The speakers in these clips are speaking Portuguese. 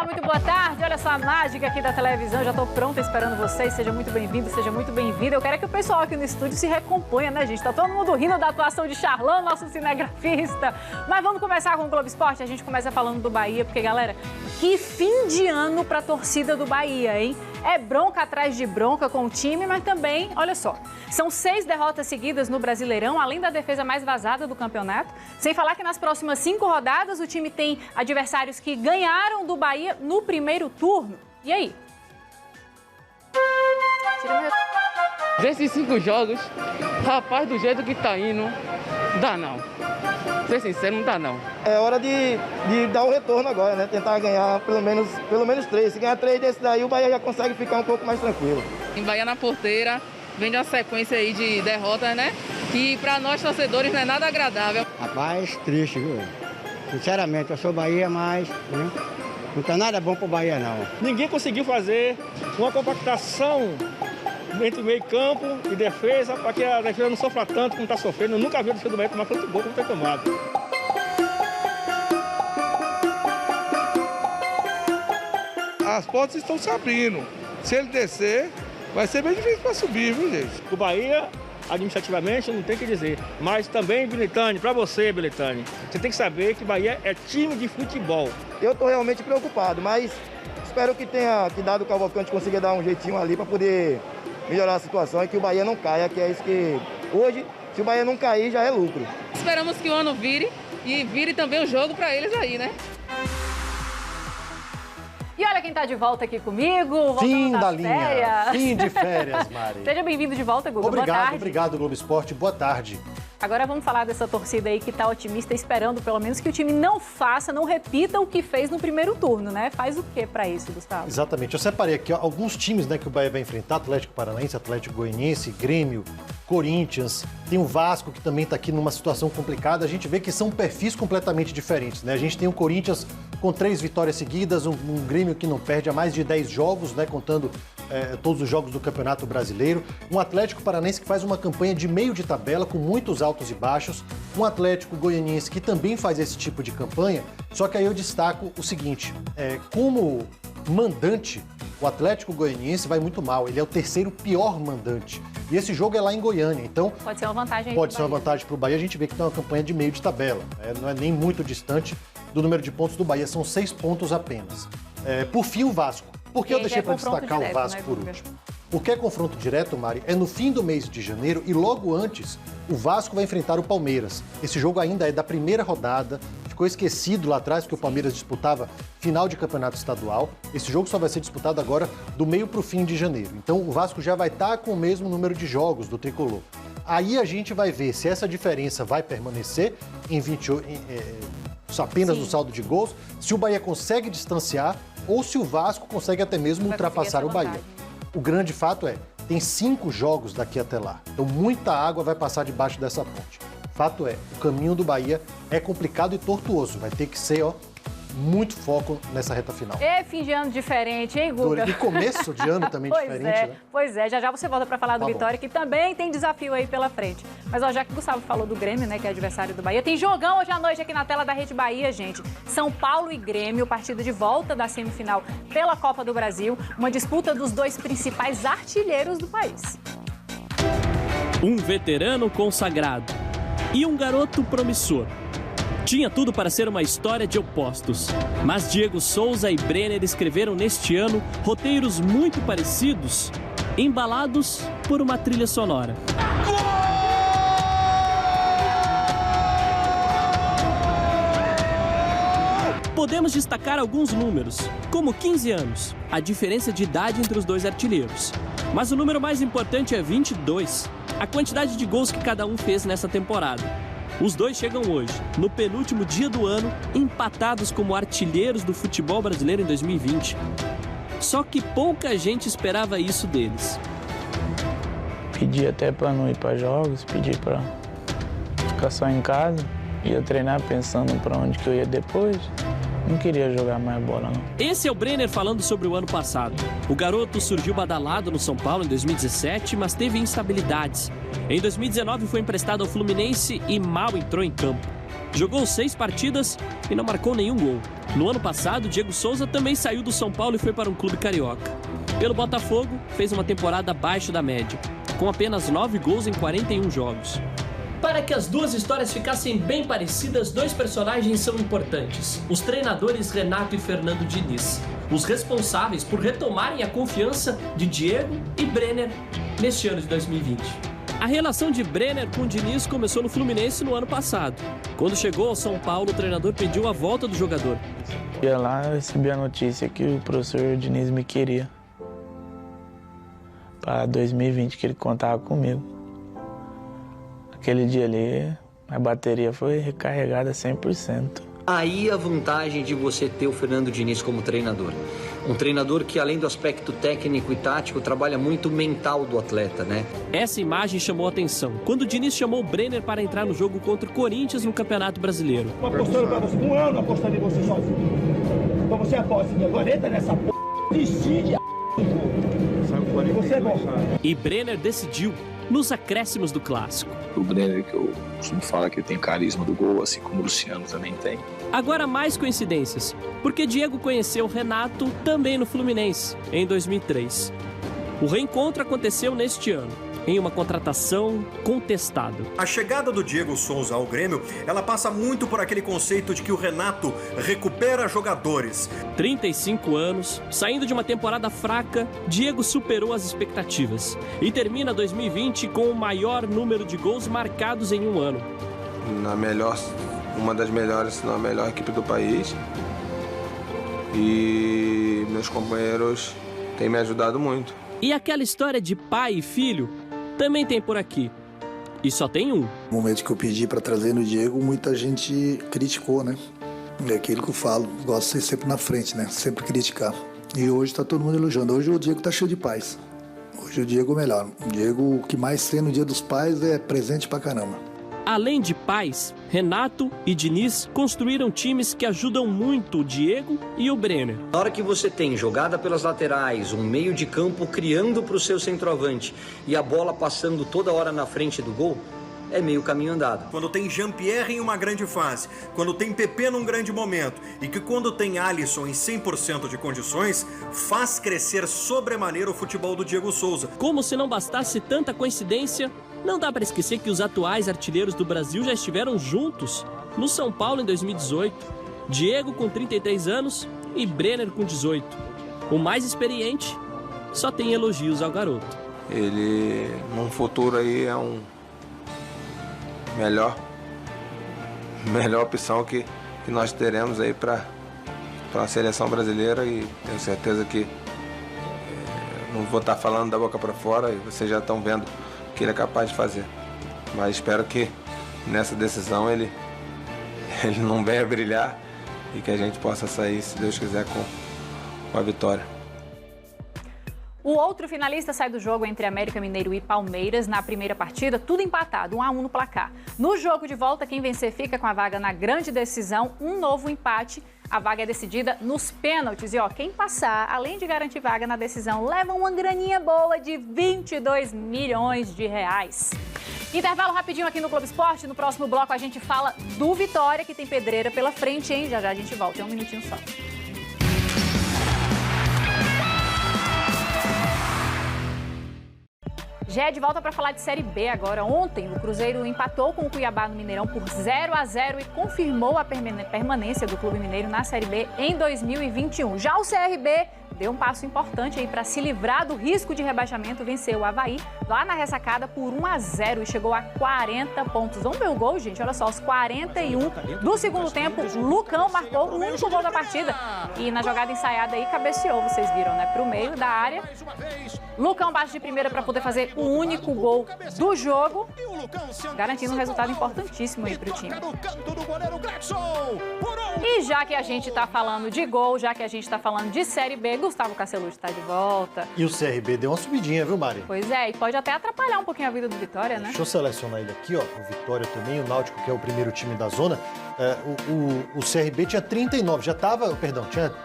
Olá, muito boa tarde. Olha só a mágica aqui da televisão. Já estou pronta esperando vocês. Seja muito bem-vindo, seja muito bem-vinda. Eu quero que o pessoal aqui no estúdio se recomponha, né, gente? Tá todo mundo rindo da atuação de Charlão, nosso cinegrafista. Mas vamos começar com o Globo Esporte. A gente começa falando do Bahia, porque, galera, que fim de ano pra torcida do Bahia, hein? É bronca atrás de bronca com o time, mas também, olha só, são 6 derrotas seguidas no Brasileirão, além da defesa mais vazada do campeonato. Sem falar que nas próximas 5 rodadas o time tem adversários que ganharam do Bahia no primeiro turno. E aí? Desses 5 jogos, rapaz, do jeito que tá indo, dá não. Ser sincero, não dá não. É hora de dar um retorno agora, né? Tentar ganhar pelo menos 3. Se ganhar 3 desses daí, o Bahia já consegue ficar um pouco mais tranquilo. Em Bahia na porteira, vem de uma sequência aí de derrotas, né? Que pra nós torcedores não é nada agradável. Rapaz, triste, viu? Sinceramente, eu sou Bahia, mas né? Não tá nada bom pro Bahia, não. Ninguém conseguiu fazer uma compactação entre meio campo e defesa, para que a defesa não sofra tanto como está sofrendo. Eu nunca vi a defesa do Bahia tomar tanto gol como tem tomado. As portas estão se abrindo. Se ele descer, vai ser bem difícil para subir, viu, gente? O Bahia, administrativamente, não tem o que dizer. Mas também, Belitani, para você, Belitani, você tem que saber que Bahia é time de futebol. Eu estou realmente preocupado, mas espero que Dado Cavalcante consiga dar um jeitinho ali para poder melhorar a situação e que o Bahia não caia, que é isso que... Hoje, se o Bahia não cair, já é lucro. Esperamos que o ano vire e vire também o jogo pra eles aí, né? E olha quem tá de volta aqui comigo, voltando Fim das da linha, férias. fim de férias, Mari. Seja bem-vindo de volta, Guga. Boa tarde. Obrigado, Globo Esporte. Boa tarde. Agora vamos falar dessa torcida aí que tá otimista, esperando pelo menos que o time não repita o que fez no primeiro turno, né? Faz o quê pra isso, Gustavo? Exatamente. Eu separei aqui alguns times, né, que o Bahia vai enfrentar: Atlético Paranaense, Atlético Goianiense, Grêmio, Corinthians. Tem o Vasco, que também tá aqui numa situação complicada. A gente vê que são perfis completamente diferentes, né? A gente tem o Corinthians com 3 vitórias seguidas, um Grêmio que não perde há mais de 10 jogos, né, contando todos os jogos do Campeonato Brasileiro. Um Atlético Paranaense que faz uma campanha de meio de tabela, com muitos altos e baixos. Um Atlético Goianiense que também faz esse tipo de campanha. Só que aí eu destaco o seguinte: como mandante, o Atlético Goianiense vai muito mal. Ele é o 3º pior mandante. E esse jogo é lá em Goiânia, então... Pode ser uma vantagem aí. Pode ser uma vantagem para o Bahia. A gente vê que tem uma campanha de meio de tabela. Não é nem muito distante do número de pontos do Bahia. São 6 pontos apenas. Por fim, o Vasco. Por que eu deixei para destacar o Vasco por último? Porque é confronto direto, Mari, é no fim do mês de janeiro e logo antes o Vasco vai enfrentar o Palmeiras. Esse jogo ainda é da primeira rodada, ficou esquecido lá atrás porque o Palmeiras disputava final de campeonato estadual. Esse jogo só vai ser disputado agora do meio para o fim de janeiro. Então o Vasco já vai estar com o mesmo número de jogos do Tricolor. Aí a gente vai ver se essa diferença vai permanecer em 28, apenas no saldo de gols, se o Bahia consegue distanciar ou se o Vasco consegue até mesmo ultrapassar o Bahia. O grande fato tem 5 jogos daqui até lá. Então muita água vai passar debaixo dessa ponte. Fato o caminho do Bahia é complicado e tortuoso. Vai ter que ser, muito foco nessa reta final. Fim de ano diferente, hein, Guga? E começo de ano também diferente, né? Pois é, já você volta para falar do Vitória, que também tem desafio aí pela frente. Mas, já que o Gustavo falou do Grêmio, né, que é adversário do Bahia, tem jogão hoje à noite aqui na tela da Rede Bahia, gente. São Paulo e Grêmio, partida de volta da semifinal pela Copa do Brasil, uma disputa dos 2 principais artilheiros do país. Um veterano consagrado e um garoto promissor. Tinha tudo para ser uma história de opostos, mas Diego Souza e Brenner escreveram neste ano roteiros muito parecidos, embalados por uma trilha sonora. Podemos destacar alguns números, como 15 anos, a diferença de idade entre os 2 artilheiros. Mas o número mais importante é 22, a quantidade de gols que cada um fez nessa temporada. Os 2 chegam hoje, no penúltimo dia do ano, empatados como artilheiros do futebol brasileiro em 2020. Só que pouca gente esperava isso deles. Pedi até para não ir para jogos, pedi para ficar só em casa. Ia treinar pensando para onde que eu ia depois. Não queria jogar mais bola, não. Esse é o Brenner falando sobre o ano passado. O garoto surgiu badalado no São Paulo em 2017, mas teve instabilidades. Em 2019 foi emprestado ao Fluminense e mal entrou em campo. Jogou 6 partidas e não marcou nenhum gol. No ano passado, Diego Souza também saiu do São Paulo e foi para um clube carioca. Pelo Botafogo, fez uma temporada abaixo da média, com apenas 9 gols em 41 jogos. Para que as duas histórias ficassem bem parecidas, 2 personagens são importantes: os treinadores Renato e Fernando Diniz, os responsáveis por retomarem a confiança de Diego e Brenner neste ano de 2020. A relação de Brenner com Diniz começou no Fluminense no ano passado. Quando chegou ao São Paulo, o treinador pediu a volta do jogador. Ia lá, eu recebi a notícia que o professor Diniz me queria para 2020, que ele contava comigo. Aquele dia ali, a bateria foi recarregada 100%. Aí a vantagem de você ter o Fernando Diniz como treinador. Um treinador que, além do aspecto técnico e tático, trabalha muito o mental do atleta, né? Essa imagem chamou a atenção quando o Diniz chamou o Brenner para entrar no jogo contra o Corinthians no Campeonato Brasileiro. Apostando pra você, um ano apostando em você sozinho. Então você aposta, agora entra nessa p***, decide você é bom. E Brenner decidiu nos acréscimos do clássico. O Brenner, que eu costumo falar que tem carisma do gol, assim como o Luciano também tem. Agora mais coincidências, porque Diego conheceu Renato também no Fluminense, em 2003. O reencontro aconteceu neste ano, em uma contratação contestada. A chegada do Diego Souza ao Grêmio, ela passa muito por aquele conceito de que o Renato recupera jogadores. 35 anos, saindo de uma temporada fraca, Diego superou as expectativas e termina 2020 com o maior número de gols marcados em um ano. Uma das melhores, se não a melhor equipe do país. E meus companheiros têm me ajudado muito. E aquela história de pai e filho também tem por aqui. E só tem um. No momento que eu pedi para trazer no Diego, muita gente criticou, né? É aquilo que eu falo, gosto de ser sempre na frente, né? Sempre criticar. E hoje tá todo mundo elogiando. Hoje o Diego tá cheio de paz. Hoje o Diego é o melhor. O Diego, o que mais tem no Dia dos Pais é presente pra caramba. Além de pais, Renato e Diniz construíram times que ajudam muito o Diego e o Brenner. Na hora que você tem jogada pelas laterais, um meio de campo criando para o seu centroavante e a bola passando toda hora na frente do gol, é meio caminho andado. Quando tem Jean-Pierre em uma grande fase, quando tem PP num grande momento e que quando tem Alisson em 100% de condições, faz crescer sobremaneira o futebol do Diego Souza. Como se não bastasse tanta coincidência, não dá para esquecer que os atuais artilheiros do Brasil já estiveram juntos no São Paulo em 2018. Diego com 33 anos e Brenner com 18. O mais experiente só tem elogios ao garoto. Ele, num futuro aí, é um melhor opção que nós teremos aí para a seleção brasileira, e tenho certeza que não vou estar falando da boca para fora, e vocês já estão vendo o que ele é capaz de fazer. Mas espero que nessa decisão ele não venha brilhar e que a gente possa sair, se Deus quiser, com a vitória. O outro finalista sai do jogo entre América Mineiro e Palmeiras na primeira partida, tudo empatado, 1-1 no placar. No jogo de volta, quem vencer fica com a vaga na grande decisão, um novo empate. A vaga é decidida nos pênaltis. E quem passar, além de garantir vaga na decisão, leva uma graninha boa de 22 milhões de reais. Intervalo rapidinho aqui no Globo Esporte. No próximo bloco a gente fala do Vitória, que tem pedreira pela frente, hein? Já já a gente volta, é um minutinho só. Já é de volta para falar de Série B agora. Ontem, o Cruzeiro empatou com o Cuiabá no Mineirão por 0-0 e confirmou a permanência do Clube Mineiro na Série B em 2021. Já o CRB deu um passo importante aí para se livrar do risco de rebaixamento, venceu o Avaí lá na ressacada por 1-0 e chegou a 40 pontos. Vamos ver o gol, gente? Olha só, aos 41 do segundo tempo, Lucão marcou o único gol da partida e na jogada ensaiada aí cabeceou, vocês viram, né? Para o meio da área. Lucão bate de primeira para poder fazer o único gol do jogo, garantindo um resultado importantíssimo aí para o time. E já que a gente está falando de gol, já que a gente está falando de Série B, Gustavo Castellucci está de volta. E o CRB deu uma subidinha, viu, Mari? Pois é, e pode até atrapalhar um pouquinho a vida do Vitória, né? Deixa eu selecionar ele aqui, ó, o Vitória também, o Náutico, que é o primeiro time da zona. O CRB tinha 39,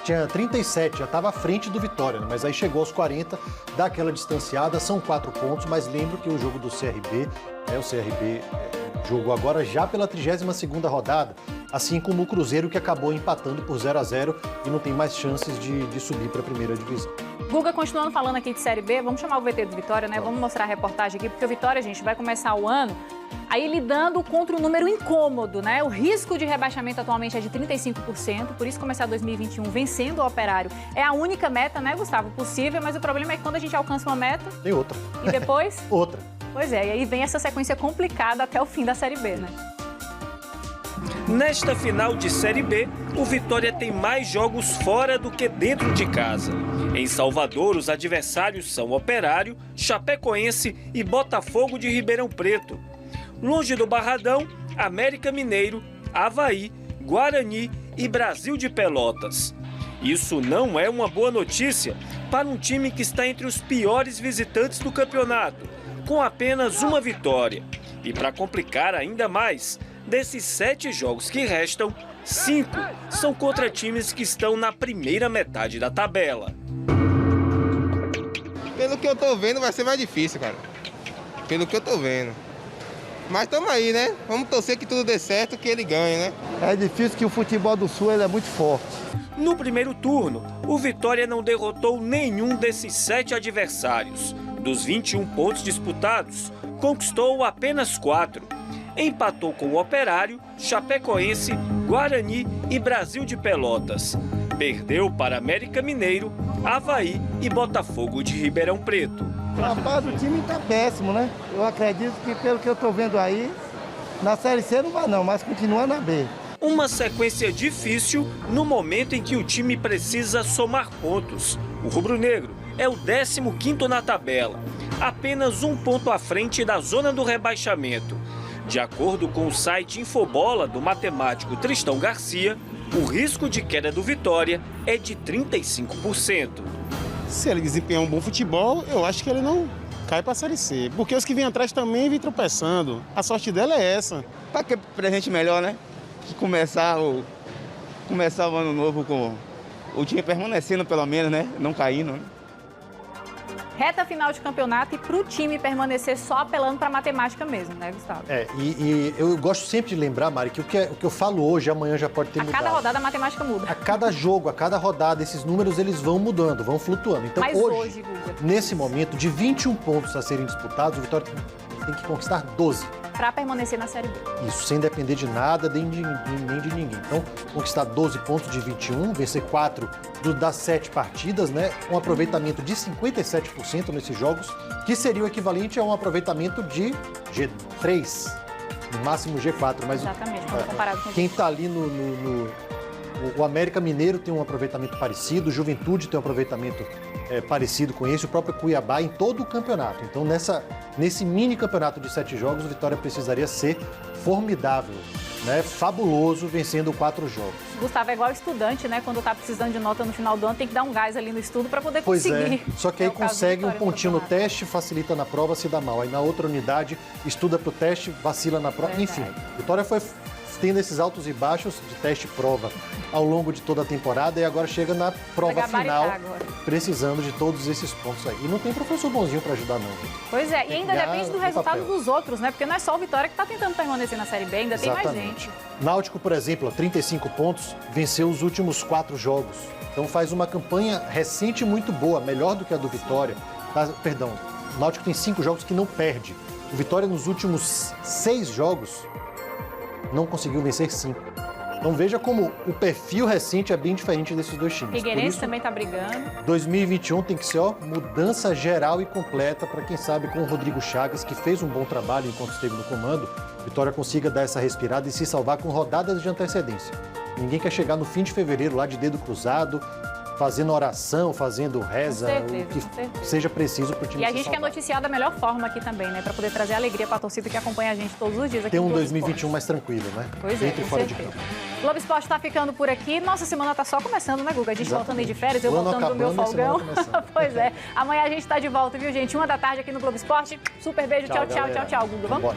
tinha 37, já estava à frente do Vitória, né? Mas aí chegou aos 40, dá aquela distanciada, são 4 pontos, mas lembro que o jogo do CRB, o CRB Jogo agora já pela 32ª rodada, assim como o Cruzeiro, que acabou empatando por 0-0 e não tem mais chances de subir para a primeira divisão. Guga, continuando falando aqui de Série B, vamos chamar o VT do Vitória, né? Vamos mostrar a reportagem aqui, porque o Vitória, gente, vai começar o ano aí lidando contra um número incômodo, né? O risco de rebaixamento atualmente é de 35%, por isso começar 2021 vencendo o Operário é a única meta, né, Gustavo, possível, mas o problema é que quando a gente alcança uma meta... Tem outra. E depois? Outra. Pois é, e aí vem essa sequência complicada até o fim da Série B, né? Nesta final de Série B, o Vitória tem mais jogos fora do que dentro de casa. Em Salvador, os adversários são Operário, Chapecoense e Botafogo de Ribeirão Preto. Longe do Barradão, América Mineiro, Avaí, Guarani e Brasil de Pelotas. Isso não é uma boa notícia para um time que está entre os piores visitantes do campeonato, com apenas uma vitória. E para complicar ainda mais, desses 7 jogos que restam, 5 são contra times que estão na primeira metade da tabela. Pelo que eu tô vendo, vai ser mais difícil, cara. Pelo que eu tô vendo. Mas estamos aí, né? Vamos torcer que tudo dê certo, que ele ganhe, né? É difícil que o futebol do Sul ele é muito forte. No primeiro turno, o Vitória não derrotou nenhum desses 7 adversários. Dos 21 pontos disputados, conquistou apenas 4. Empatou com o Operário, Chapecoense, Guarani e Brasil de Pelotas. Perdeu para América Mineiro, Avaí e Botafogo de Ribeirão Preto. Rapaz, o time tá péssimo, né? Eu acredito que, pelo que eu tô vendo aí, na Série C não vai não, mas continua na B. Uma sequência difícil no momento em que o time precisa somar pontos. O rubro-negro é o 15º na tabela, apenas 1 ponto à frente da zona do rebaixamento. De acordo com o site Infobola do matemático Tristão Garcia, o risco de queda do Vitória é de 35%. Se ele desempenhar um bom futebol, eu acho que ele não cai para a Série C. Porque os que vêm atrás também vêm tropeçando. A sorte dela é essa. Para que presente melhor, né? Que começar o ano novo com o time permanecendo, pelo menos, né? Não caindo, né? Reta final de campeonato e para o time permanecer só apelando para a matemática mesmo, né, Gustavo? E eu gosto sempre de lembrar, Mari, que o que eu falo hoje, amanhã já pode ter mudado. A cada rodada a matemática muda. A cada jogo, a cada rodada, esses números eles vão mudando, vão flutuando. Então Mas hoje, Guga, nesse momento, de 21 pontos a serem disputados, o Vitória tem que conquistar 12. Para permanecer na Série B. Isso, sem depender de nada, nem de ninguém. Então, conquistar 12 pontos de 21, vencer 4 das 7 partidas, né? Um aproveitamento de 57% nesses jogos, que seria o equivalente a um aproveitamento de G3, no máximo G4. Mas exatamente, comparado com quem está ali o América Mineiro tem um aproveitamento parecido, o Juventude tem um aproveitamento parecido com esse, o próprio Cuiabá em todo o campeonato. Então, nesse mini campeonato de 7 jogos, o Vitória precisaria ser formidável, né? Fabuloso, vencendo 4 jogos. Gustavo, é igual estudante, né? Quando tá precisando de nota no final do ano, tem que dar um gás ali no estudo para poder conseguir. Pois é, só que aí consegue um pontinho no teste, facilita na prova, se dá mal. Aí na outra unidade, estuda pro teste, vacila na prova. Enfim, Vitória foi tendo esses altos e baixos de teste e prova ao longo de toda a temporada e agora chega na prova final precisando de todos esses pontos aí. E não tem professor bonzinho para ajudar não. Pois é, e ainda depende do resultado dos outros, né? Porque não é só o Vitória que está tentando permanecer na Série B, ainda tem mais gente. Náutico, por exemplo, 35 pontos, venceu os últimos 4 jogos. Então faz uma campanha recente muito boa, melhor do que a do Vitória. Perdão, o Náutico tem 5 jogos que não perde. O Vitória nos últimos 6 jogos não conseguiu vencer 5. Então veja como o perfil recente é bem diferente desses dois times. Figueirense também está brigando. 2021 tem que ser mudança geral e completa para quem sabe com o Rodrigo Chagas, que fez um bom trabalho enquanto esteve no comando, Vitória consiga dar essa respirada e se salvar com rodadas de antecedência. Ninguém quer chegar no fim de fevereiro lá de dedo cruzado, fazendo oração, fazendo reza, o que seja preciso para o time. E a gente quer noticiar da melhor forma aqui também, né? Para poder trazer alegria para a torcida que acompanha a gente todos os dias aqui. Tem um 2021 mais tranquilo, né? Pois é, dentro e fora de campo. Globo Esporte está ficando por aqui. Nossa semana está só começando, né, Guga? A gente voltando aí de férias, eu voltando do meu folgão. Pois é. Amanhã a gente está de volta, viu, gente? 1 da tarde aqui no Globo Esporte. Super beijo, tchau, Guga. Vamos?